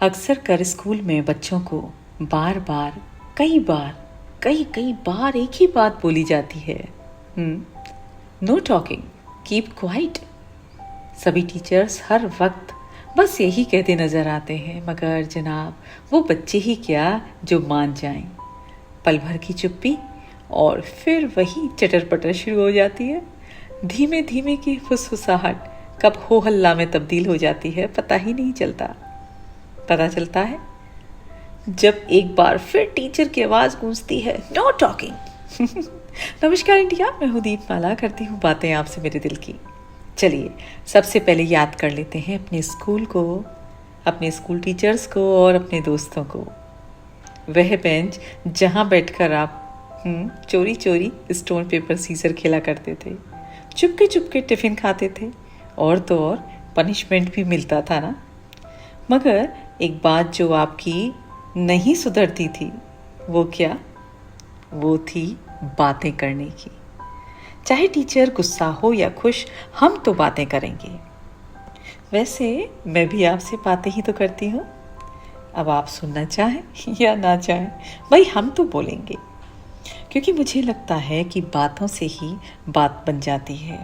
अक्सर कर स्कूल में बच्चों को बार बार कई बार कई बार एक ही बात बोली जाती है, नो टॉकिंग, कीप क्वाइट। सभी टीचर्स हर वक्त बस यही कहते नजर आते हैं, मगर जनाब वो बच्चे ही क्या जो मान जाएं। पल भर की चुप्पी और फिर वही चटर पटर शुरू हो जाती है। धीमे धीमे की फुसफुसाहट कब हो हल्ला में तब्दील हो जाती है पता ही नहीं चलता। पता चलता है जब एक बार फिर टीचर की आवाज गूंजती है, नो टॉकिंग। नमस्कार इंडिया, मैं हूँ दीपमाला, करती हूँ बातें आपसे मेरे दिल की। चलिए सबसे पहले याद कर लेते हैं अपने स्कूल को, अपने स्कूल टीचर्स को और अपने दोस्तों को। वह बेंच जहाँ बैठकर आप चोरी चोरी स्टोन पेपर सीजर खेला करते थे, चुपके चुपके टिफिन खाते थे, और तो और पनिशमेंट भी मिलता था ना। मगर एक बात जो आपकी नहीं सुधरती थी, वो क्या? वो थी बातें करने की। चाहे टीचर गुस्सा हो या खुश, हम तो बातें करेंगे। वैसे मैं भी आपसे बातें ही तो करती हूँ। अब आप सुनना चाहें या ना चाहें, भाई हम तो बोलेंगे, क्योंकि मुझे लगता है कि बातों से ही बात बन जाती है।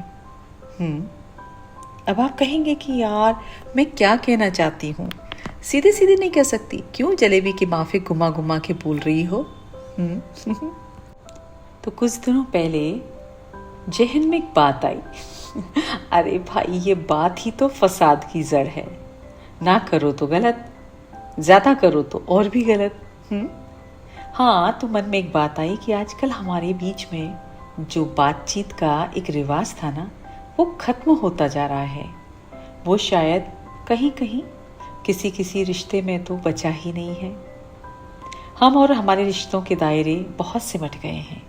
अब आप कहेंगे कि यार मैं क्या कहना चाहती हूँ, सीधे सीधे नहीं कह सकती, क्यों जलेबी की माफिक घुमा घुमा के बोल रही हो। तो कुछ दिनों पहले जहन में एक बात आई। अरे भाई, ये बात ही तो फसाद की जड़ है। ना करो तो गलत, ज्यादा करो तो और भी गलत। हाँ, तो मन में एक बात आई कि आजकल हमारे बीच में जो बातचीत का एक रिवाज था ना, वो खत्म होता जा रहा है। वो शायद कहीं कहीं किसी किसी रिश्ते में तो बचा ही नहीं है। हम और हमारे रिश्तों के दायरे बहुत सिमट गए हैं।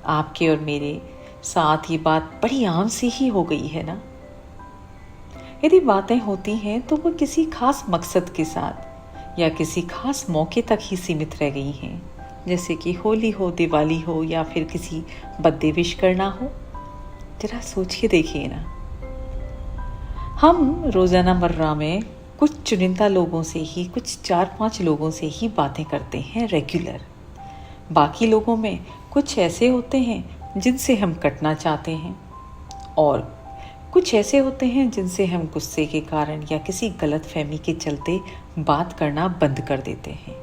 आपके और मेरे साथ ये बात बड़ी आम सी ही हो गई है ना। यदि बातें होती हैं तो वो किसी खास मकसद के साथ या किसी खास मौके तक ही सीमित रह गई हैं, जैसे कि होली हो, दिवाली हो, या फिर किसी बर्थडे विश करना हो। जरा सोच के देखिए ना, हम रोजाना मर्रा में कुछ चुनिंदा लोगों से ही, कुछ 4-5 लोगों से ही बातें करते हैं रेगुलर। बाकी लोगों में कुछ ऐसे होते हैं जिनसे हम कटना चाहते हैं, और कुछ ऐसे होते हैं जिनसे हम गुस्से के कारण या किसी गलत फहमी के चलते बात करना बंद कर देते हैं।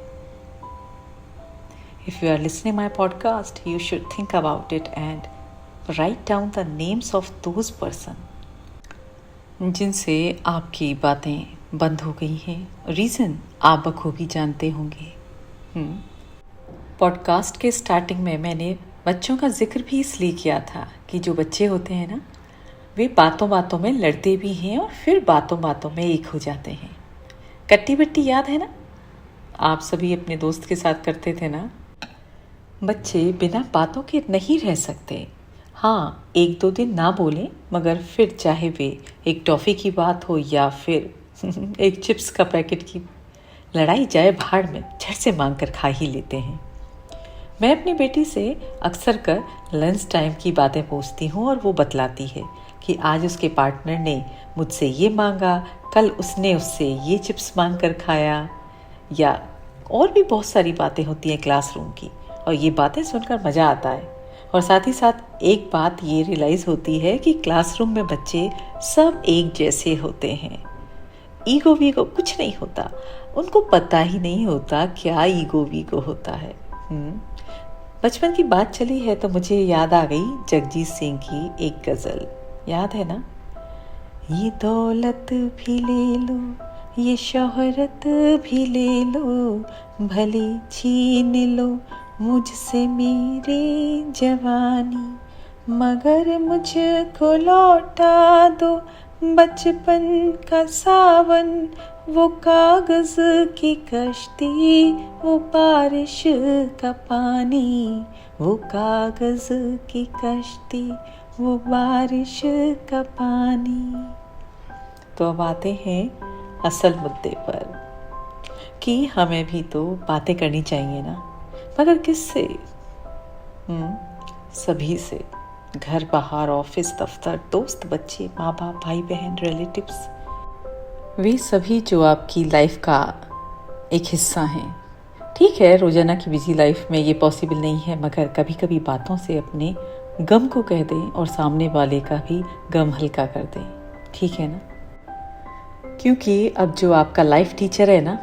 If you are listening my podcast, you should think about it and write down the names of those person जिनसे आपकी बातें बंद हो गई हैं। रीज़न आप बखूबी जानते होंगे। पॉडकास्ट के स्टार्टिंग में मैंने बच्चों का जिक्र भी इसलिए किया था कि जो बच्चे होते हैं ना, वे बातों बातों में लड़ते भी हैं और फिर बातों बातों में एक हो जाते हैं। कट्टी बट्टी याद है ना? आप सभी अपने दोस्त के साथ करते थे ना। बच्चे बिना बातों के नहीं रह सकते। हाँ, 1-2 दिन ना बोलें, मगर फिर चाहे वे एक टॉफ़ी की बात हो या फिर एक चिप्स का पैकेट की लड़ाई जाए भाड़ में, झट से मांग कर खा ही लेते हैं। मैं अपनी बेटी से अक्सर कर लंच टाइम की बातें पूछती हूँ और वो बतलाती है कि आज उसके पार्टनर ने मुझसे ये मांगा, कल उसने उससे ये चिप्स मांग कर खाया, या और भी बहुत सारी बातें होती हैं क्लासरूम की। और ये बातें सुनकर मज़ा आता है। और साथ ही साथ एक बात ये रियलाइज़ होती है कि क्लासरूम में बच्चे सब एक जैसे होते हैं। ईगो वीगो कुछ नहीं होता, उनको पता ही नहीं होता क्या ईगो वीगो होता है। बचपन की बात चली है तो मुझे याद आ गई जगजीत सिंह की एक गज़ल। याद है ना? ये दौलत भी ले लो, ये शोहरत भी ले लो, भले छीन लो मुझसे मेरी जवानी, मगर मुझको लौटा दो बचपन का सावन, वो कागज की कश्ती, वो बारिश का पानी, वो कागज की कश्ती, वो बारिश का पानी। तो अब आते हैं असल मुद्दे पर कि हमें भी तो बातें करनी चाहिए ना, मगर किससे? सभी से। घर बाहर, ऑफिस, दफ्तर, दोस्त, बच्चे, माँ बाप, भाई बहन, रिलेटिव्स, वे सभी जो आपकी लाइफ का एक हिस्सा हैं। ठीक है, रोज़ाना की बिजी लाइफ में ये पॉसिबल नहीं है, मगर कभी कभी बातों से अपने गम को कह दें और सामने वाले का भी गम हल्का कर दें। ठीक है ना? क्योंकि अब जो आपका लाइफ टीचर है ना,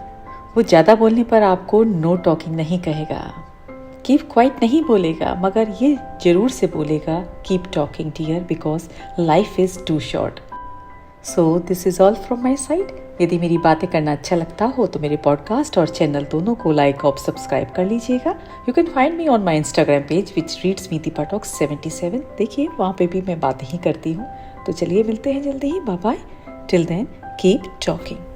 वो ज़्यादा बोलने पर आपको नो टॉकिंग नहीं कहेगा, कीप क्वाइट नहीं बोलेगा, मगर ये ज़रूर से बोलेगा keep talking dear, because life is too short. So this is all from my side. यदि मेरी बातें करना अच्छा लगता हो तो मेरे पॉडकास्ट और चैनल दोनों को लाइक और सब्सक्राइब कर लीजिएगा। You can find me on my Instagram page which reads me Deepa talks 77। देखिए, वहाँ पे भी मैं बातें ही करती हूँ। तो चलिए मिलते हैं जल्दी ही। Bye bye. Till then keep talking.